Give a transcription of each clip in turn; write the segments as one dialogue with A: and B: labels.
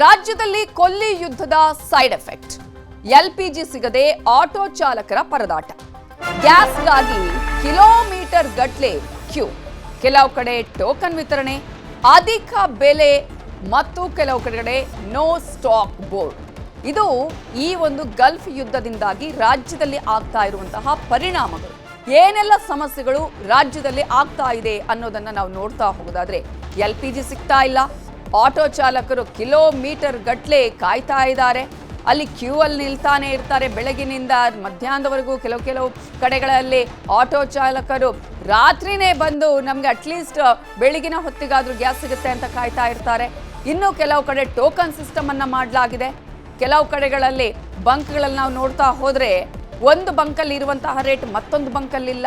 A: ರಾಜ್ಯದಲ್ಲಿ ಕೊಲ್ಲಿ ಯುದ್ಧದ ಸೈಡ್ ಎಫೆಕ್ಟ್. ಎಲ್ಪಿಜಿ ಸಿಗದೆ ಆಟೋ ಚಾಲಕರ ಪರದಾಟ. ಗ್ಯಾಸ್ಗಾಗಿ ಕಿಲೋಮೀಟರ್ ಗಟ್ಲೆ ಕ್ಯೂ. ಕೆಲವು ಕಡೆ ಟೋಕನ್ ವಿತರಣೆ, ಅಧಿಕ ಬೆಲೆ ಮತ್ತು ಕೆಲವು ಕಡೆ ನೋ ಸ್ಟಾಕ್ ಬೋರ್ಡ್. ಇದು ಈ ಒಂದು ಗಲ್ಫ್ ಯುದ್ಧದಿಂದಾಗಿ ರಾಜ್ಯದಲ್ಲಿ ಆಗ್ತಾ ಇರುವಂತಹ ಪರಿಣಾಮಗಳು. ಏನೆಲ್ಲ ಸಮಸ್ಯೆಗಳು ರಾಜ್ಯದಲ್ಲಿ ಆಗ್ತಾ ಇದೆ ಅನ್ನೋದನ್ನ ನಾವು ನೋಡ್ತಾ ಹೋಗೋದಾದ್ರೆ, ಎಲ್ಪಿಜಿ ಸಿಗ್ತಾ ಇಲ್ಲ, ಆಟೋ ಚಾಲಕರು ಕಿಲೋಮೀಟರ್ ಗಟ್ಲೆ ಕಾಯ್ತಾ ಇದ್ದಾರೆ, ಅಲ್ಲಿ ಕ್ಯೂ ಅಲ್ಲಿ ನಿಲ್ತಾನೆ ಇರ್ತಾರೆ ಬೆಳಗಿನಿಂದ ಮಧ್ಯಾಹ್ನದವರೆಗೂ. ಕೆಲವು ಕಡೆಗಳಲ್ಲಿ ಆಟೋ ಚಾಲಕರು ರಾತ್ರಿನೇ ಬಂದು ನಮ್ಗೆ ಅಟ್ಲೀಸ್ಟ್ ಬೆಳಗಿನ ಹೊತ್ತಿಗಾದ್ರೂ ಗ್ಯಾಸ್ ಸಿಗುತ್ತೆ ಅಂತ ಕಾಯ್ತಾ ಇರ್ತಾರೆ. ಇನ್ನು ಕೆಲವು ಕಡೆ ಟೋಕನ್ ಸಿಸ್ಟಮ್ ಅನ್ನ ಮಾಡಲಾಗಿದೆ. ಕೆಲವು ಕಡೆಗಳಲ್ಲಿ ಬಂಕ್ಗಳಲ್ಲಿ ನಾವು ನೋಡ್ತಾ ಹೋದ್ರೆ ಒಂದು ಬಂಕಲ್ಲಿ ಇರುವಂತಹ ರೇಟ್ ಮತ್ತೊಂದು ಬಂಕಲ್ಲಿಲ್ಲ.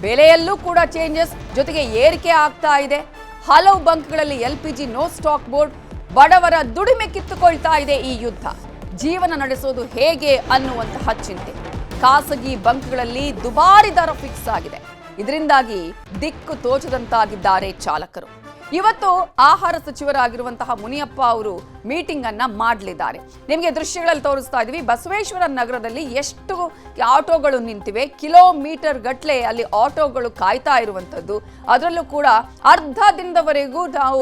A: ಬೆಲೆಯಲ್ಲೂ ಕೂಡ ಚೇಂಜಸ್, ಜೊತೆಗೆ ಏರಿಕೆ ಆಗ್ತಾ ಇದೆ. ಹಲವು ಬಂಕ್ಗಳಲ್ಲಿ ಎಲ್ಪಿಜಿ ನೋ ಸ್ಟಾಕ್ ಬೋರ್ಡ್. ಬಡವರ ದುಡಿಮೆ ಕಿತ್ತುಕೊಳ್ತಾ ಇದೆ ಈ ಯುದ್ಧ. ಜೀವನ ನಡೆಸೋದು ಹೇಗೆ ಅನ್ನುವಂತಹ ಚಿಂತೆ. ಖಾಸಗಿ ಬಂಕ್ಗಳಲ್ಲಿ ದುಬಾರಿ ದರ ಫಿಕ್ಸ್ ಆಗಿದೆ. ಇದರಿಂದಾಗಿ ದಿಕ್ಕು ತೋಚದಂತಾಗಿದ್ದಾರೆ ಚಾಲಕರು. ಇವತ್ತು ಆಹಾರ ಸಚಿವರಾಗಿರುವಂತಹ ಮುನಿಯಪ್ಪ ಅವರು ಮೀಟಿಂಗ್ ಅನ್ನ ಮಾಡಲಿದ್ದಾರೆ. ನಿಮಗೆ ದೃಶ್ಯಗಳಲ್ಲಿ ತೋರಿಸ್ತಾ ಇದೀವಿ. ಬಸವೇಶ್ವರ ನಗರದಲ್ಲಿ ಎಷ್ಟು ಆಟೋಗಳು ನಿಂತಿವೆ, ಕಿಲೋಮೀಟರ್ ಗಟ್ಲೆ ಅಲ್ಲಿ ಆಟೋಗಳು ಕಾಯ್ತಾ ಇರುವಂತದ್ದು. ಅದರಲ್ಲೂ ಕೂಡ ಅರ್ಧ ದಿನದವರೆಗೂ ನಾವು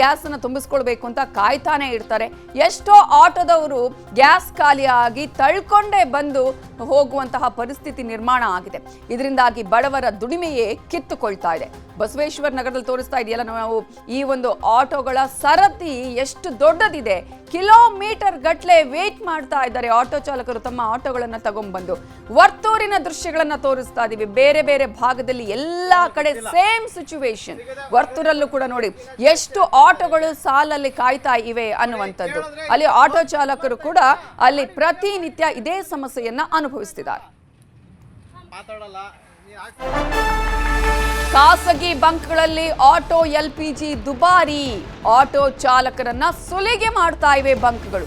A: ಗ್ಯಾಸ್ ಅನ್ನ ತುಂಬಿಸ್ಕೊಳ್ಬೇಕು ಅಂತ ಕಾಯ್ತಾನೆ ಇರ್ತಾರೆ. ಎಷ್ಟೋ ಆಟೋದವರು ಗ್ಯಾಸ್ ಖಾಲಿಯಾಗಿ ತಳ್ಕೊಂಡೇ ಬಂದು ಹೋಗುವಂತಹ ಪರಿಸ್ಥಿತಿ ನಿರ್ಮಾಣ ಆಗಿದೆ. ಇದರಿಂದಾಗಿ ಬಡವರ ದುಡಿಮೆಯೇ ಕಿತ್ತುಕೊಳ್ತಾ ಇದೆ. ಬಸವೇಶ್ವರ ನಗರದಲ್ಲಿ ತೋರಿಸ್ತಾ ಇದೆಯಲ್ಲ ನಾವು, ಈ ಒಂದು ಆಟೋಗಳ ಸರತಿ ಎಷ್ಟು ದೊಡ್ಡದಿದೆ. ಕಿಲೋಮೀಟರ್ ಗಟ್ಲೆ ವೇಟ್ ಮಾಡ್ತಾ ಇದ್ದಾರೆ ಆಟೋ ಚಾಲಕರು ತಮ್ಮ ಆಟೋಗಳನ್ನ ತಗೊಂಡ್ಬಂದು. ವರ್ತೂರಿನ ದೃಶ್ಯಗಳನ್ನ ತೋರಿಸ್ತಾ ಇದೀವಿ. ಬೇರೆ ಬೇರೆ ಭಾಗದಲ್ಲಿ ಎಲ್ಲಾ ಕಡೆ ಸೇಮ್ ಸಿಚುವೇಶನ್. ವರ್ತೂರಲ್ಲೂ ಕೂಡ ನೋಡಿ ಎಷ್ಟು ಆಟೋಗಳು ಸಾಲಲ್ಲಿ ಕಾಯ್ತಾ ಇವೆ ಅನ್ನುವಂಥದ್ದು. ಅಲ್ಲಿ ಆಟೋ ಚಾಲಕರು ಕೂಡ ಅಲ್ಲಿ ಪ್ರತಿನಿತ್ಯ ಇದೇ ಸಮಸ್ಯೆಯನ್ನ ಅನುಭವಿಸ್ತಿದ್ದಾರೆ. ಖಾಸಗಿ ಬಂಕ್ಗಳಲ್ಲಿ ಆಟೋ ಎಲ್ಪಿಜಿ ದುಬಾರಿ. ಆಟೋ ಚಾಲಕರನ್ನ ಸುಲಿಗೆ ಮಾಡ್ತಾ ಇವೆ ಬಂಕ್ಗಳು.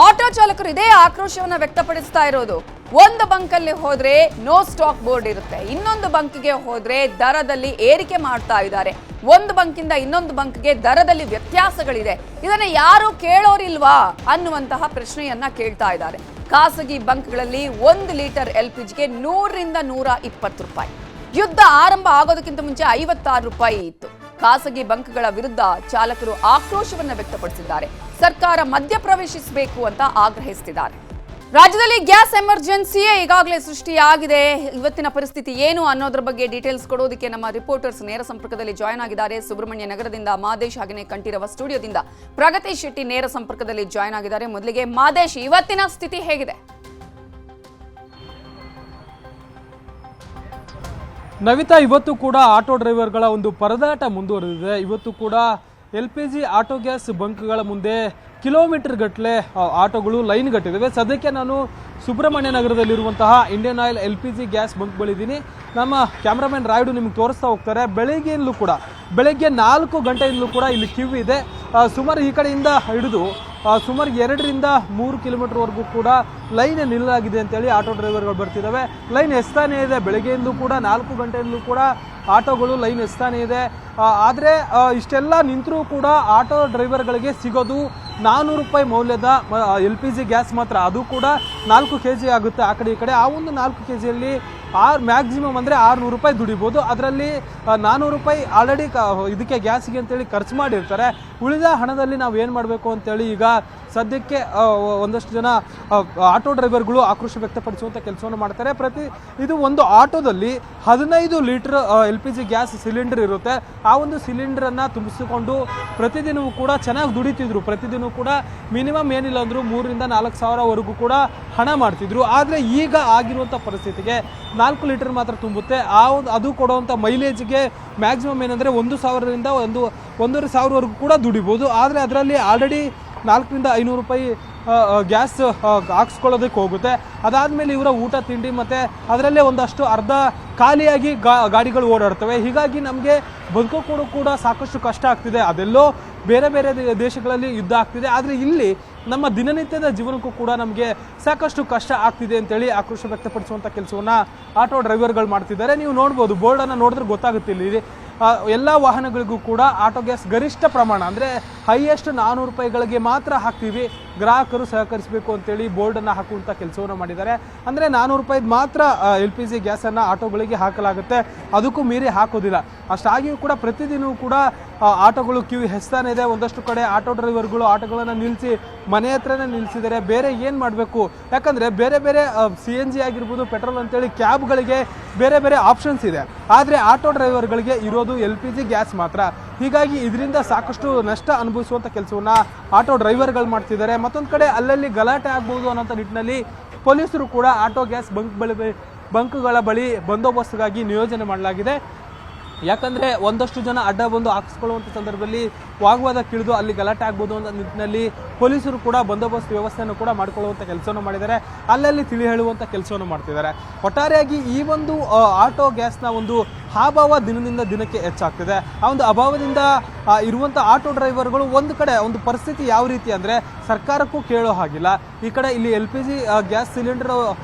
A: ಆಟೋ ಚಾಲಕರು ಇದೇ ಆಕ್ರೋಶವನ್ನ ವ್ಯಕ್ತಪಡಿಸ್ತಾ ಇರೋದು. ಒಂದು ಬಂಕಲ್ಲಿ ಹೋದ್ರೆ ನೋ ಸ್ಟಾಕ್ ಬೋರ್ಡ್ ಇರುತ್ತೆ, ಇನ್ನೊಂದು ಬಂಕ್ಗೆ ಹೋದ್ರೆ ದರದಲ್ಲಿ ಏರಿಕೆ ಮಾಡ್ತಾ ಇದ್ದಾರೆ. ಒಂದು ಬಂಕಿಂದ ಇನ್ನೊಂದು ಬಂಕ್ಗೆ ದರದಲ್ಲಿ ವ್ಯತ್ಯಾಸಗಳಿದೆ. ಇದನ್ನ ಯಾರು ಕೇಳೋರಿಲ್ವಾ ಅನ್ನುವಂತಹ ಪ್ರಶ್ನೆಯನ್ನ ಕೇಳ್ತಾ ಇದ್ದಾರೆ. ಖಾಸಗಿ ಬಂಕ್ಗಳಲ್ಲಿ 1 ಲೀಟರ್ ಎಲ್ಪಿಜಿಗೆ 100 ರಿಂದ 120 ರೂಪಾಯಿ. ಯುದ್ಧ ಆರಂಭ ಆಗೋದಕ್ಕಿಂತ ಮುಂಚೆ 56 ರೂಪಾಯಿ ಇತ್ತು. ಖಾಸಗಿ ಬಂಕ್ಗಳ ವಿರುದ್ಧ ಚಾಲಕರು ಆಕ್ರೋಶವನ್ನ ವ್ಯಕ್ತಪಡಿಸಿದ್ದಾರೆ. ಸರ್ಕಾರ ಮಧ್ಯಪ್ರವೇಶಿಸಬೇಕು ಅಂತ ಆಗ್ರಹಿಸುತ್ತಿದ್ದಾರೆ. ರಾಜ್ಯದಲ್ಲಿ ಗ್ಯಾಸ್ ಎಮರ್ಜೆನ್ಸಿಯೇ ಈಗಾಗಲೇ ಸೃಷ್ಟಿಯಾಗಿದೆ. ಇವತ್ತಿನ ಪರಿಸ್ಥಿತಿ ಏನು ಅನ್ನೋದ್ರ ಬಗ್ಗೆ ಡೀಟೇಲ್ಸ್ ಕೊಡೋದಕ್ಕೆ ನಮ್ಮ ರಿಪೋರ್ಟರ್ಸ್ ನೇರ ಸಂಪರ್ಕದಲ್ಲಿ ಜಾಯ್ನ್ ಆಗಿದ್ದಾರೆ. ಸುಬ್ರಹ್ಮಣ್ಯ ನಗರದಿಂದ ಮಾದೇಶ್, ಹಾಗೆಯೇ ಕಂಠೀರವ ಸ್ಟುಡಿಯೋದಿಂದ ಪ್ರಗತಿ ಶೆಟ್ಟಿ ನೇರ ಸಂಪರ್ಕದಲ್ಲಿ ಜಾಯ್ನ್ ಆಗಿದ್ದಾರೆ. ಮೊದಲಿಗೆ ಮಾದೇಶ್, ಇವತ್ತಿನ ಸ್ಥಿತಿ ಹೇಗಿದೆ?
B: ನವಿತಾ, ಇವತ್ತು ಕೂಡ ಆಟೋ ಡ್ರೈವರ್ಗಳ ಒಂದು ಪರದಾಟ ಮುಂದುವರೆದಿದೆ. ಇವತ್ತು ಕೂಡ LPG ಆಟೋ ಗ್ಯಾಸ್ ಬಂಕ್ಗಳ ಮುಂದೆ ಕಿಲೋಮೀಟರ್ ಗಟ್ಟಲೆ ಆಟೋಗಳು ಲೈನ್ ಗಟ್ಟಿದ್ದಾವೆ. ಸದ್ಯಕ್ಕೆ ನಾನು ಸುಬ್ರಹ್ಮಣ್ಯ ನಗರದಲ್ಲಿರುವಂತಹ Indian Oil LPG gas bunk ಬಳಿದ್ದೀನಿ. ನಮ್ಮ ಕ್ಯಾಮ್ರಾಮನ್ ರಾಯ್ಡು ನಿಮ್ಗೆ ತೋರಿಸ್ತಾ ಹೋಗ್ತಾರೆ. ಬೆಳಗ್ಗೆ 4 ಗಂಟೆಯಿಂದಲೂ ಕೂಡ ಇಲ್ಲಿ ಕ್ಯೂ ಇದೆ. ಸುಮಾರು ಈ ಕಡೆಯಿಂದ ಹಿಡಿದು ಸುಮಾರು 2 ರಿಂದ 3 ಕಿಲೋಮೀಟರ್ವರೆಗೂ ಕೂಡ ಲೈನ್ ನಿಲ್ಲಲಾಗಿದೆ ಅಂತೇಳಿ ಆಟೋ ಡ್ರೈವರ್ಗಳು ಬರ್ತಿದ್ದಾವೆ. ಲೈನ್ ಎಸ್ತಾನೇ ಇದೆ. ಬೆಳಗ್ಗೆಯಿಂದಲೂ ಕೂಡ 4 ಗಂಟೆಯಿಂದಲೂ ಕೂಡ ಆಟೋಗಳು ಲೈನ್ ಎಸ್ತಾನೇ ಇದೆ. ಆದರೆ ಇಷ್ಟೆಲ್ಲ ನಿಂತರೂ ಕೂಡ ಆಟೋ ಡ್ರೈವರ್ಗಳಿಗೆ ಸಿಗೋದು 400 ರೂಪಾಯಿ ಮೌಲ್ಯದ LPG ಗ್ಯಾಸ್ ಮಾತ್ರ. ಅದು ಕೂಡ 4 kg ಆಗುತ್ತೆ ಆ ಕಡೆ ಈ ಕಡೆ. ಆ ಒಂದು 4 kgಯಲ್ಲಿ ಮ್ಯಾಕ್ಸಿಮಮ್ ಅಂದರೆ 600 ರೂಪಾಯಿ ದುಡಿಬೋದು. ಅದರಲ್ಲಿ 400 ರೂಪಾಯಿ ಆಲ್ರೆಡಿ ಇದಕ್ಕೆ ಗ್ಯಾಸಿಗೆ ಅಂತೇಳಿ ಖರ್ಚು ಮಾಡಿರ್ತಾರೆ. ಉಳಿದ ಹಣದಲ್ಲಿ ನಾವು ಏನು ಮಾಡಬೇಕು ಅಂತೇಳಿ ಈಗ ಸದ್ಯಕ್ಕೆ ಒಂದಷ್ಟು ಜನ ಆಟೋ ಡ್ರೈವರ್ಗಳು ಆಕ್ರೋಶ ವ್ಯಕ್ತಪಡಿಸುವಂಥ ಕೆಲಸವನ್ನು ಮಾಡ್ತಾರೆ. ಇದು ಒಂದು ಆಟೋದಲ್ಲಿ 15 ಲೀಟರ್ LPG ಗ್ಯಾಸ್ ಸಿಲಿಂಡರ್ ಇರುತ್ತೆ. ಆ ಒಂದು ಸಿಲಿಂಡರನ್ನು ತುಂಬಿಸಿಕೊಂಡು ಪ್ರತಿದಿನವೂ ಕೂಡ ಚೆನ್ನಾಗಿ ದುಡಿತಿದ್ರು. ಪ್ರತಿದಿನ ಕೂಡ ಮಿನಿಮಮ್ ಏನಿಲ್ಲ ಅಂದರೂ 3 ರಿಂದ 4 ಸಾವಿರವರೆಗೂ ಕೂಡ ಹಣ ಮಾಡ್ತಿದ್ರು. ಆದರೆ ಈಗ ಆಗಿರುವಂಥ ಪರಿಸ್ಥಿತಿಗೆ 4 ಲೀಟರ್ ಮಾತ್ರ ತುಂಬುತ್ತೆ. ಅದು ಕೊಡುವಂಥ ಮೈಲೇಜ್ಗೆ ಮ್ಯಾಕ್ಸಿಮಮ್ ಏನಂದರೆ 1,000 ರಿಂದ 1,500ವರೆಗೂ ಕೂಡ ದುಡಿಬೋದು. ಆದರೆ ಅದರಲ್ಲಿ ಆಲ್ರೆಡಿ 400 ರಿಂದ 500 ರೂಪಾಯಿ ಗ್ಯಾಸ್ ಹಾಕ್ಸ್ಕೊಳ್ಳೋದಕ್ಕೆ ಹೋಗುತ್ತೆ. ಅದಾದಮೇಲೆ ಇವರ ಊಟ ತಿಂಡಿ ಮತ್ತು ಅದರಲ್ಲೇ ಒಂದಷ್ಟು ಅರ್ಧ ಖಾಲಿಯಾಗಿ ಗಾಡಿಗಳು ಓಡಾಡ್ತವೆ. ಹೀಗಾಗಿ ನಮಗೆ ಬದುಕೋಕ್ಕೂ ಕೂಡ ಸಾಕಷ್ಟು ಕಷ್ಟ ಆಗ್ತಿದೆ. ಅದೆಲ್ಲೋ ಬೇರೆ ಬೇರೆ ದೇಶಗಳಲ್ಲಿ ಯುದ್ಧ ಆಗ್ತಿದೆ. ಆದರೆ ಇಲ್ಲಿ ನಮ್ಮ ದಿನನಿತ್ಯದ ಜೀವನಕ್ಕೂ ಕೂಡ ನಮಗೆ ಸಾಕಷ್ಟು ಕಷ್ಟ ಆಗ್ತಿದೆ ಅಂತೇಳಿ ಆಕ್ರೋಶ ವ್ಯಕ್ತಪಡಿಸುವಂಥ ಕೆಲಸವನ್ನು ಆಟೋ ಡ್ರೈವರ್ಗಳು ಮಾಡ್ತಿದ್ದಾರೆ. ನೀವು ನೋಡ್ಬೋದು, ಬೋರ್ಡನ್ನು ನೋಡಿದ್ರೆ ಗೊತ್ತಾಗುತ್ತೆ. ಇಲ್ಲಿ ಎಲ್ಲ ವಾಹನಗಳಿಗೂ ಕೂಡ ಆಟೋ ಗ್ಯಾಸ್ ಗರಿಷ್ಠ ಪ್ರಮಾಣ ಅಂದರೆ ಹೈಯೆಸ್ಟ್ 400 ರೂಪಾಯಿಗಳಿಗೆ ಮಾತ್ರ ಹಾಕ್ತೀವಿ, ಗ್ರಾಹಕರು ಸಹಕರಿಸಬೇಕು ಅಂತೇಳಿ ಬೋರ್ಡನ್ನು ಹಾಕುವಂಥ ಕೆಲಸವನ್ನು ಮಾಡಿದ್ದಾರೆ. ಅಂದರೆ 400 ರೂಪಾಯಿದು ಮಾತ್ರ LPG ಗ್ಯಾಸನ್ನು ಆಟೋಗಳಿಗೆ ಹಾಕಲಾಗುತ್ತೆ, ಅದಕ್ಕೂ ಮೀರಿ ಹಾಕೋದಿಲ್ಲ. ಅಷ್ಟಾಗಿಯೂ ಕೂಡ ಪ್ರತಿದಿನವೂ ಕೂಡ ಆಟೋಗಳು ಕ್ಯೂ ಹೆಚ್ಚಾನೆ ಇದೆ. ಒಂದಷ್ಟು ಕಡೆ ಆಟೋ ಡ್ರೈವರ್ಗಳು ಆಟೋಗಳನ್ನು ನಿಲ್ಲಿಸಿ ಮನೆ ಹತ್ರನೇ ನಿಲ್ಲಿಸಿದ್ದಾರೆ. ಬೇರೆ ಏನು ಮಾಡಬೇಕು, ಯಾಕಂದರೆ ಬೇರೆ ಬೇರೆ CNG ಆಗಿರ್ಬೋದು, ಪೆಟ್ರೋಲ್ ಅಂತೇಳಿ ಕ್ಯಾಬ್ಗಳಿಗೆ ಬೇರೆ ಬೇರೆ ಆಪ್ಷನ್ಸ್ ಇದೆ. ಆದರೆ ಆಟೋ ಡ್ರೈವರ್ಗಳಿಗೆ ಇರೋದು LPG ಗ್ಯಾಸ್ ಮಾತ್ರ. ಹೀಗಾಗಿ ಇದರಿಂದ ಸಾಕಷ್ಟು ನಷ್ಟ ಅನುಭವಿಸುವಂಥ ಕೆಲಸವನ್ನು ಆಟೋ ಡ್ರೈವರ್ಗಳು ಮಾಡ್ತಿದ್ದಾರೆ. ಮತ್ತೊಂದು ಕಡೆ ಅಲ್ಲಲ್ಲಿ ಗಲಾಟೆ ಆಗ್ಬೋದು ಅನ್ನೋಂಥ ನಿಟ್ಟಿನಲ್ಲಿ ಪೊಲೀಸರು ಕೂಡ ಆಟೋ ಗ್ಯಾಸ್ ಬಂಕ್ಗಳ ಬಳಿ ಬಂದೋಬಸ್ತ್ಗಾಗಿ ನಿಯೋಜನೆ ಮಾಡಲಾಗಿದೆ. ಯಾಕಂದರೆ ಒಂದಷ್ಟು ಜನ ಅಡ್ಡ ಬಂದು ಹಾಕಿಸ್ಕೊಳ್ಳುವಂಥ ಸಂದರ್ಭದಲ್ಲಿ ವಾಗ್ವಾದಕ್ಕಿಳಿದು ಅಲ್ಲಿ ಗಲಾಟೆ ಆಗ್ಬೋದು ಅನ್ನೋ ನಿಟ್ಟಿನಲ್ಲಿ ಪೊಲೀಸರು ಕೂಡ ಬಂದೋಬಸ್ತ್ ವ್ಯವಸ್ಥೆಯನ್ನು ಕೂಡ ಮಾಡಿಕೊಳ್ಳುವಂಥ ಕೆಲಸವನ್ನು ಮಾಡಿದ್ದಾರೆ, ಅಲ್ಲಲ್ಲಿ ತಿಳಿ ಹೇಳುವಂಥ ಕೆಲಸವನ್ನು ಮಾಡ್ತಿದ್ದಾರೆ. ಒಟ್ಟಾರೆಯಾಗಿ ಈ ಒಂದು ಆಟೋ ಗ್ಯಾಸ್ನ ಒಂದು ಅಭಾವ ದಿನದಿಂದ ದಿನಕ್ಕೆ ಹೆಚ್ಚಾಗ್ತಿದೆ. ಆ ಒಂದು ಅಭಾವದಿಂದ ಇರುವಂಥ ಆಟೋ ಡ್ರೈವರ್ಗಳು ಒಂದು ಕಡೆ ಒಂದು ಪರಿಸ್ಥಿತಿ ಯಾವ ರೀತಿ ಅಂದರೆ ಸರ್ಕಾರಕ್ಕೂ ಕೇಳೋ ಹಾಗಿಲ್ಲ, ಈ ಕಡೆ ಇಲ್ಲಿ LPG ಗ್ಯಾಸ್ ಸಿಲಿಂಡರ್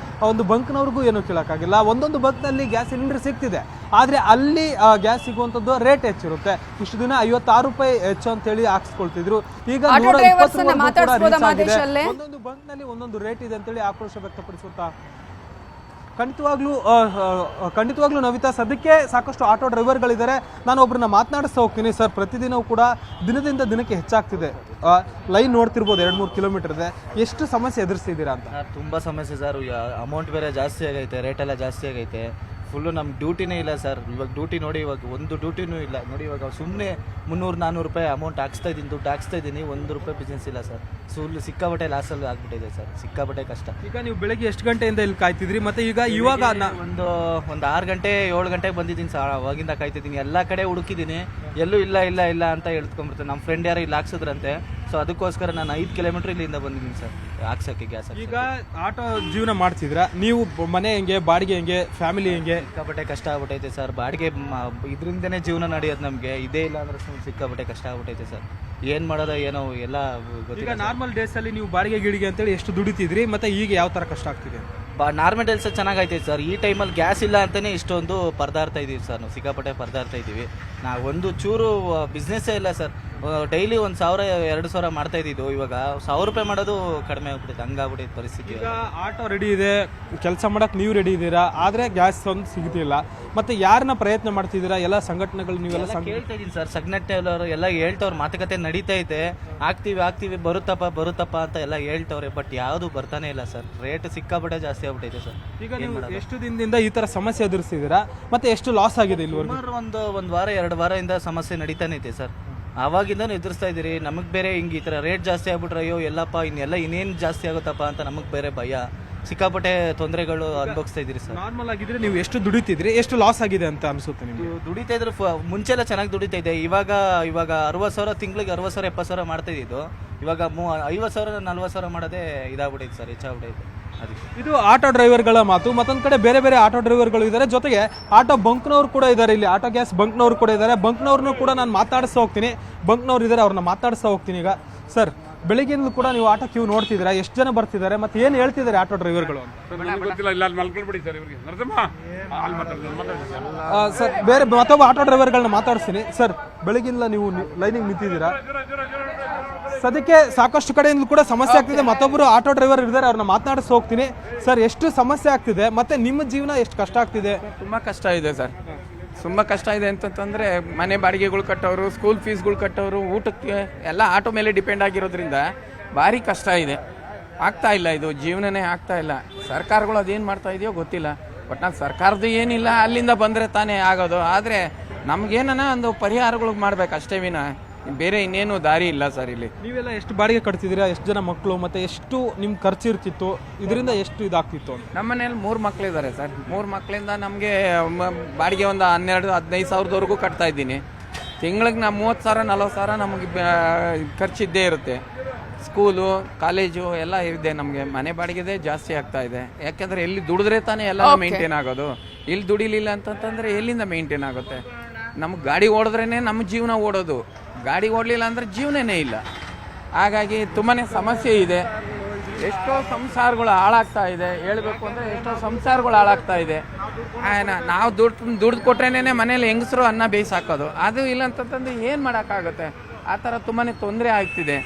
B: ಒಂದು ಬಂಕ್ನವ್ರಿಗೂ ಏನೂ ಕೇಳೋಕ್ಕಾಗಿಲ್ಲ. ಒಂದೊಂದು ಬಂಕ್ನಲ್ಲಿ ಗ್ಯಾಸ್ ಸಿಲಿಂಡರ್ ಸಿಗ್ತಿದೆ, ಆದರೆ ಅಲ್ಲಿ ಗ್ಯಾಸ್ ಸಿಗುವಂಥದ್ದು ರೇಟ್ ಹೆಚ್ಚಿರುತ್ತೆ. ಇಷ್ಟು ದಿನ 56 ರೂಪಾಯಿ ಹೆಚ್ಚು ಅಂತೇಳಿ ಹಾಕ್ಸ್ಕೊಳ್ತಿದ್ರು, ಈಗ 120 ಒಂದೊಂದು ಬಂಕ್ನಲ್ಲಿ ಒಂದೊಂದು ರೇಟ್ ಇದೆ ಅಂತೇಳಿ ಆಕ್ರೋಶ ವ್ಯಕ್ತಪಡಿಸುತ್ತಾ ಖಂಡಿತವಾಗ್ಲೂ ನವಿತಾ, ಸದ್ಯಕ್ಕೆ ಸಾಕಷ್ಟು ಆಟೋ ಡ್ರೈವರ್ಗಳಿದ್ದಾರೆ. ನಾನು ಒಬ್ಬರನ್ನ ಮಾತನಾಡಿಸ್ತಾ ಹೋಗ್ತೀನಿ. ಸರ್, ಪ್ರತಿದಿನವೂ ಕೂಡ ದಿನದಿಂದ ದಿನಕ್ಕೆ ಹೆಚ್ಚಾಗ್ತಿದೆ, ಲೈನ್ ನೋಡ್ತಿರ್ಬೋದು 2-3 ಕಿಲೋಮೀಟರ್ ಇದೆ, ಎಷ್ಟು ಸಮಸ್ಯೆ ಎದುರಿಸ್ತಿದ್ದೀರಾ ಅಂತ?
C: ತುಂಬ ಸಮಸ್ಯೆ ಸರ್. ಅಮೌಂಟ್ ಬೇರೆ ಜಾಸ್ತಿ ಆಗೈತೆ, ರೇಟ್ ಎಲ್ಲ ಜಾಸ್ತಿ ಆಗೈತೆ. ಫುಲ್ಲು ನಮ್ಮ ಡ್ಯೂಟಿನೇ ಇಲ್ಲ ಸರ್. ಇವಾಗ ಡ್ಯೂಟಿ ನೋಡಿ, ಇವಾಗ ಒಂದು ಡ್ಯೂಟಿನೂ ಇಲ್ಲ ನೋಡಿ. ಇವಾಗ ಸುಮ್ಮನೆ 300-400 ರೂಪಾಯಿ ಅಮೌಂಟ್ ದುಡ್ಡು ಹಾಕ್ಸ್ತಾ ಇದ್ದೀನಿ, 1 ರೂಪಾಯಿ ಬಿಸ್ನೆಸ್ ಇಲ್ಲ ಸರ್. ಸಿಕ್ಕಾಬಟ್ಟೆ ಲಾಸಲ್ಲಿ ಆಗ್ಬಿಟ್ಟಿದೆ ಸರ್, ಸಿಕ್ಕಾಬಟ್ಟೆ ಕಷ್ಟ.
B: ಈಗ ನೀವು ಬೆಳಗ್ಗೆ ಎಷ್ಟು ಗಂಟೆಯಿಂದ ಇಲ್ಲಿ ಕಾಯ್ತಿದ್ರಿ, ಮತ್ತೆ ಇವಾಗ
C: ಒಂದು 6 ಗಂಟೆ 7 ಗಂಟೆಗೆ ಬಂದಿದ್ದೀನಿ ಸರ್. ಅವಾಗಿಂದ ಕಾಯ್ತಿದ್ದೀನಿ, ಎಲ್ಲ ಕಡೆ ಹುಡುಕಿದ್ದೀನಿ, ಎಲ್ಲೂ ಇಲ್ಲ ಅಂತ ಹೇಳ್ಕೊಂಡ್ಬಿಡ್ತಾರೆ. ನಮ್ಮ ಫ್ರೆಂಡ್ ಯಾರು ಇಲ್ಲಿ ಹಾಕ್ಸಿದ್ರಂತೆ, ಸೊ ಅದಕ್ಕೋಸ್ಕರ ನಾನು 5 ಕಿಲೋಮೀಟರ್ ಇಲ್ಲಿಂದ ಬಂದಿದ್ದೀನಿ ಸರ್ ಹಾಕ್ಸೋಕ್ಕೆ ಗ್ಯಾಸ್.
B: ಈಗ ಆಟೋ ಜೀವನ ಮಾಡ್ತಿದ್ರ ನೀವು, ಮನೆ ಹೆಂಗೆ, ಬಾಡಿಗೆ ಹೆಂಗೆ, ಫ್ಯಾಮಿಲಿ ಹೆಂಗೆ?
C: ಸಿಕ್ಕಾಪಟ್ಟೆ ಕಷ್ಟ ಆಗ್ಬಿಟ್ಟೈತೆ ಸರ್. ಬಾಡಿಗೆ ಇದರಿಂದನೇ ಜೀವನ ನಡೆಯೋದು ನಮಗೆ, ಇದೇ ಇಲ್ಲ ಅಂದ್ರೆ ಸಿಕ್ಕಾಪಟ್ಟೆ ಕಷ್ಟ ಆಗ್ಬಿಟ್ಟೈತೆ ಸರ್. ಏನು ಮಾಡೋದ ಏನೋ ಎಲ್ಲ
B: ಈಗ ನಾರ್ಮಲ್ ಡೇಸ್ ಅಲ್ಲಿ ನೀವು ಬಾಡಿಗೆ ಗಿಡಿಗೆ ಅಂತೇಳಿ ಎಷ್ಟು ದುಡಿತಿದ್ರಿ, ಮತ್ತೆ ಈಗ ಯಾವ ತರ ಕಷ್ಟ ಆಗ್ತಿದೆ?
C: ನಾರ್ಮಲ್ ಡೇಸ್ ಚೆನ್ನಾಗೈತೆ ಸರ್. ಈ ಟೈಮಲ್ಲಿ ಗ್ಯಾಸ್ ಇಲ್ಲ ಅಂತಲೇ ಇಷ್ಟೊಂದು ಪರದಾಡ್ತಾ ಇದ್ದೀವಿ ಸರ್, ನಾವು ಸಿಕ್ಕಾಪಟ್ಟೆ ಪರದಾಡ್ತಾ ಇದ್ದೀವಿ. ನಾವು ಒಂದು ಚೂರು ಬಿಸ್ನೆಸ್ಸೇ ಇಲ್ಲ ಸರ್. ಡೈಲಿ 1,000-2,000 ಮಾಡ್ತಾ ಇದ್ದಿದ್ದು, ಇವಾಗ 1,000 ರೂಪಾಯಿ ಮಾಡೋದು ಕಡಿಮೆ ಆಗ್ಬಿಟ್ಟಿದೆ, ಹಂಗಾಗ್ಬಿಟ್ಟಿದೆ ಪರಿಸ್ಥಿತಿ.
B: ಈಗ ಆಟೋ ರೆಡಿ ಇದೆ, ಕೆಲಸ ಮಾಡಕ್ಕೆ ನೀವು ರೆಡಿ ಇದ್ದೀರಾ, ಆದರೆ ಗ್ಯಾಸ್ ಒಂದು ಸಿಗ್ತಿಲ್ಲ. ಮತ್ತೆ ಯಾರನ್ನ ಪ್ರಯತ್ನ ಮಾಡ್ತಿದ್ದೀರಾ? ಎಲ್ಲ ಸಂಘಟನೆಗಳು ನೀವೆಲ್ಲ
C: ಕೇಳ್ತಾ ಇದ್ದೀನಿ ಸರ್. ಸಂಘಟನೆಯವರು ಎಲ್ಲ ಹೇಳ್ತವ್ರು, ಮಾತುಕತೆ ನಡೀತೈತೆ, ಆಗ್ತೀವಿ ಬರುತ್ತಪ್ಪ ಅಂತ ಎಲ್ಲ ಹೇಳ್ತವ್ರೆ. ಬಟ್ ಯಾವುದು ಬರ್ತಾನೆ ಇಲ್ಲ ಸರ್. ರೇಟ್ ಸಿಕ್ಕಾಪಟ್ಟೆ ಜಾಸ್ತಿ ಆಗ್ಬಿಟ್ಟೈತೆ ಸರ್.
B: ಈಗ ನೀವು ಎಷ್ಟು ದಿನದಿಂದ ಈ ಥರ ಸಮಸ್ಯೆ ಎದುರಿಸ್ತಿದ್ದೀರಾ, ಮತ್ತೆ ಎಷ್ಟು ಲಾಸ್ ಆಗಿದೆ ಇಲ್ಲಿವರೆಗೂ?
C: ಒಂದು ವಾರ 2 ವಾರದಿಂದ ಸಮಸ್ಯೆ ನಡೀತಾನೆ ಐತೆ ಸರ್. ಆವಾಗಿಂದನೂ ಎದುರಿಸ್ತಾ ಇದ್ದೀರಿ. ನಮಗೆ ಬೇರೆ ಹಿಂಗೆ ಈ ಥರ ರೇಟ್ ಜಾಸ್ತಿ ಆಗ್ಬಿಟ್ರೆ ಅಯ್ಯೋ ಎಲ್ಲಪ್ಪ ಇನ್ನೇನು ಜಾಸ್ತಿ ಆಗುತ್ತಪ್ಪ ಅಂತ ನಮಗೆ ಬೇರೆ ಭಯ. ಸಿಕ್ಕಾಪಟ್ಟೆ ತೊಂದರೆಗಳು ಅನುಭವಿಸ್ತಾ ಇದ್ದೀರಿ ಸರ್.
B: ನಾರ್ಮಲ್ ಆಗಿದ್ರೆ ನೀವು ಎಷ್ಟು ದುಡಿತಿದ್ರಿ, ಎಷ್ಟು ಲಾಸ್ ಆಗಿದೆ ಅಂತ ಅನಿಸುತ್ತೆ ನಿಮಗೆ?
C: ದುಡಿತಾ ಇದ್ರೆ ಮುಂಚೆಲ್ಲ ಚೆನ್ನಾಗಿ ದುಡಿತಾ ಇದೆ. ಇವಾಗ 60,000 ತಿಂಗಳಿಗೆ 60,000 70,000 ಮಾಡ್ತಾ ಇದ್ದಿದ್ದು, ಇವಾಗ 50,000 40,000 ಮಾಡೋದೇ ಇದಾಗ್ಬಿಟ್ಟೈತೆ ಸರ್, ಹೆಚ್ಚಾಗ್ಬಿಟ್ಟೈತೆ.
B: ಇದು ಆಟೋ ಡ್ರೈವರ್ಗಳ ಮಾತು. ಮತ್ತೊಂದು ಕಡೆ ಬೇರೆ ಬೇರೆ ಆಟೋ ಡ್ರೈವರ್ಗಳು ಇದ್ದಾರೆ, ಜೊತೆಗೆ ಆಟೋ ಬಂಕ್ನವ್ರು ಕೂಡ ಇದ್ದಾರೆ. ಇಲ್ಲಿ ಆಟೋ ಗ್ಯಾಸ್ ಬಂಕ್ನವ್ರು ಕೂಡ ಇದ್ದಾರೆ. ಬಂಕ್ನವ್ರನ್ನು ಕೂಡ ನಾನು ಮಾತಾಡಿಸ್ತಾ ಹೋಗ್ತೀನಿ. ಬಂಕ್ನವ್ರು ಇದ್ದಾರೆ, ಅವ್ರನ್ನ ಮಾತಾಡಿಸ್ತಾ ಹೋಗ್ತೀನಿ. ಈಗ ಸರ್, ಬೆಳಿಗ್ಗೆಯಿಂದ ಕೂಡ ನೀವು ಆಟೋ ಕ್ಯೂ ನೋಡ್ತಿದ್ದೀರಾ, ಎಷ್ಟು ಜನ ಬರ್ತಿದ್ದಾರೆ, ಮತ್ತೆ ಏನು ಹೇಳ್ತಿದ್ದಾರೆ ಆಟೋ ಡ್ರೈವರ್ಗಳು? ಸರ್, ಬೇರೆ ಮತ್ತೊಬ್ಬ ಆಟೋ ಡ್ರೈವರ್ಗಳನ್ನ ಮಾತಾಡಿಸ್ತೀನಿ. ಸರ್, ಬೆಳಗ್ಗಿಂದ ನೀವು ಲೈನಿಗೆ ನಿಂತಿದ್ದೀರಾ, ಸದ್ಯಕ್ಕೆ ಸಾಕಷ್ಟು ಕಡೆಯಿಂದ ಕೂಡ ಸಮಸ್ಯೆ ಆಗ್ತಿದೆ. ಮತ್ತೊಬ್ಬರು ಆಟೋ ಡ್ರೈವರ್ ಇದ್ದಾರೆ, ಅವ್ರನ್ನ ಮಾತನಾಡಿಸಿ ಹೋಗ್ತೀನಿ. ಸರ್, ಎಷ್ಟು ಸಮಸ್ಯೆ ಆಗ್ತಿದೆ, ಮತ್ತೆ ನಿಮ್ಮ ಜೀವನ ಎಷ್ಟು ಕಷ್ಟ ಆಗ್ತಿದೆ?
D: ತುಂಬ ಕಷ್ಟ ಇದೆ ಸರ್, ತುಂಬ ಕಷ್ಟ ಇದೆ ಅಂತಂತಂದರೆ ಮನೆ ಬಾಡಿಗೆಗಳು ಕಟ್ಟೋರು, ಸ್ಕೂಲ್ ಫೀಸ್ಗಳು ಕಟ್ಟೋರು, ಊಟಕ್ಕೆ ಎಲ್ಲ ಆಟೋ ಮೇಲೆ ಡಿಪೆಂಡ್ ಆಗಿರೋದ್ರಿಂದ ಭಾರಿ ಕಷ್ಟ ಇದೆ. ಆಗ್ತಾ ಇಲ್ಲ, ಇದು ಜೀವನನೇ ಆಗ್ತಾ ಇಲ್ಲ. ಸರ್ಕಾರಗಳು ಅದೇನು ಮಾಡ್ತಾ ಇದೆಯೋ ಗೊತ್ತಿಲ್ಲ. ಬಟ್ ನಾನು ಸರ್ಕಾರದ್ದು ಏನಿಲ್ಲ, ಅಲ್ಲಿಂದ ಬಂದರೆ ತಾನೇ ಆಗೋದು. ಆದರೆ ನಮಗೇನ ಒಂದು ಪರಿಹಾರಗಳು ಮಾಡ್ಬೇಕು ಅಷ್ಟೇ ವಿನ ಬೇರೆ ಇನ್ನೇನು ದಾರಿ ಇಲ್ಲ ಸರ್. ಇಲ್ಲಿ
B: ನೀವೆಲ್ಲ ಎಷ್ಟು ಬಾಡಿಗೆ ಕಟ್ತಿದ್ದೀರಾ, ಎಷ್ಟು ಜನ ಮಕ್ಕಳು, ಮತ್ತೆ ಎಷ್ಟು ನಿಮ್ಮ ಖರ್ಚು ಇರ್ತಿತ್ತು, ಇದರಿಂದ ಎಷ್ಟು ಇದಾಗ್ತಿತ್ತು?
D: ನಮ್ಮ ಮನೇಲಿ 3 ಮಕ್ಕಳಿದ್ದಾರೆ ಸರ್. 3 ಮಕ್ಕಳಿಂದ ನಮಗೆ ಬಾಡಿಗೆ ಒಂದು 12-15 ಸಾವಿರದವರೆಗೂ ಕಟ್ತಾ ಇದ್ದೀನಿ. ತಿಂಗಳಿಗೆ ನಾ 30,000-40,000 ನಮಗೆ ಖರ್ಚಿದ್ದೇ ಇರುತ್ತೆ. ಸ್ಕೂಲು ಕಾಲೇಜು ಎಲ್ಲ ಇದೆ. ನಮಗೆ ಮನೆ ಬಾಡಿಗೆದೇ ಜಾಸ್ತಿ ಆಗ್ತಾ ಇದೆ. ಯಾಕೆಂದರೆ ಎಲ್ಲಿ ದುಡಿದ್ರೆ ತಾನೇ ಎಲ್ಲ ಮೇಂಟೈನ್ ಆಗೋದು. ಇಲ್ಲಿ ದುಡಿಲಿಲ್ಲ ಅಂತಂತಂದರೆ ಎಲ್ಲಿಂದ ಮೇಂಟೈನ್ ಆಗುತ್ತೆ? ನಮ್ಗೆ ಗಾಡಿ ಓಡಿದ್ರೇ ನಮ್ಮ ಜೀವನ ಓಡೋದು. ಗಾಡಿ ಓಡಲಿಲ್ಲ ಅಂದರೆ ಜೀವನನೇ ಇಲ್ಲ. ಹಾಗಾಗಿ ತುಂಬಾ ಸಮಸ್ಯೆ ಇದೆ. ಎಷ್ಟೋ ಸಂಸಾರಗಳು ಹಾಳಾಗ್ತಾ ಇದೆ. ಹೇಳಬೇಕು ಅಂದರೆ ಎಷ್ಟೋ ಸಂಸಾರಗಳು ಹಾಳಾಗ್ತಾ ಇದೆ. ನಾವು ದುಡ್ಡು ಕೊಟ್ರೇನೆ ಮನೇಲಿ ಹೆಂಗಸರು ಅನ್ನ ಬೇಯಿಸಿ ಹಾಕೋದು, ಅದು ಇಲ್ಲ ಅಂತಂದು ಏನು ಮಾಡೋಕ್ಕಾಗುತ್ತೆ? ಆ ಥರ ತುಂಬಾ ತೊಂದರೆ ಆಗ್ತಿದೆ.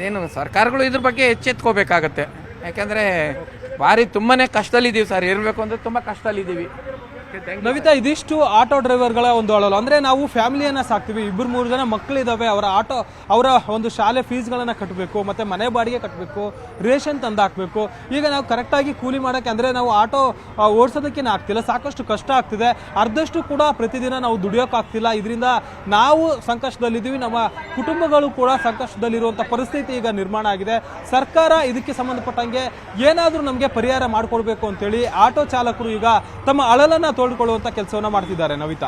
D: ಏನು ಸರ್ಕಾರಗಳು ಇದ್ರ ಬಗ್ಗೆ ಎಚ್ಚೆತ್ಕೋಬೇಕಾಗತ್ತೆ. ಯಾಕೆಂದರೆ ಭಾರಿ ತುಂಬಾ ಕಷ್ಟದಲ್ಲಿದ್ದೀವಿ ಸರ್. ಇರಬೇಕು ಅಂದರೆ ತುಂಬ ಕಷ್ಟದಲ್ಲಿದ್ದೀವಿ.
B: ನವಿತಾ, ಇದಿಷ್ಟು ಆಟೋ ಡ್ರೈವರ್ಗಳ ಒಂದು ಅಳಲು. ಅಂದರೆ ನಾವು ಫ್ಯಾಮಿಲಿಯನ್ನು ಸಾಕ್ತೀವಿ, 2-3 ಜನ ಮಕ್ಕಳಿದ್ದಾವೆ, ಅವರ ಒಂದು ಶಾಲೆ ಫೀಸ್ಗಳನ್ನು ಕಟ್ಟಬೇಕು, ಮತ್ತು ಮನೆ ಬಾಡಿಗೆ ಕಟ್ಟಬೇಕು, ರೇಷನ್ ತಂದು ಹಾಕಬೇಕು. ಈಗ ನಾವು ಕರೆಕ್ಟಾಗಿ ಕೂಲಿ ಮಾಡೋಕ್ಕೆ ಅಂದರೆ ನಾವು ಆಟೋ ಓಡಿಸೋದಕ್ಕೇನು ಆಗ್ತಿಲ್ಲ, ಸಾಕಷ್ಟು ಕಷ್ಟ ಆಗ್ತಿದೆ. ಅರ್ಧಷ್ಟು ಕೂಡ ಪ್ರತಿದಿನ ನಾವು ದುಡಿಯೋಕ್ಕಾಗ್ತಿಲ್ಲ. ಇದರಿಂದ ನಾವು ಸಂಕಷ್ಟದಲ್ಲಿದ್ದೀವಿ, ನಮ್ಮ ಕುಟುಂಬಗಳು ಕೂಡ ಸಂಕಷ್ಟದಲ್ಲಿರುವಂಥ ಪರಿಸ್ಥಿತಿ ಈಗ ನಿರ್ಮಾಣ ಆಗಿದೆ. ಸರ್ಕಾರ ಇದಕ್ಕೆ ಸಂಬಂಧಪಟ್ಟಂಗೆ ಏನಾದರೂ ನಮಗೆ ಪರಿಹಾರ ಮಾಡಿಕೊಡ್ಬೇಕು ಅಂತೇಳಿ ಆಟೋ ಚಾಲಕರು ಈಗ ತಮ್ಮ ಅಳಲನ್ನು ತೋಡ್ಕೊಳ್ಳುವಂಥ ಕೆಲಸವನ್ನು ಮಾಡ್ತಿದ್ದಾರೆ. ನವಿತಾ.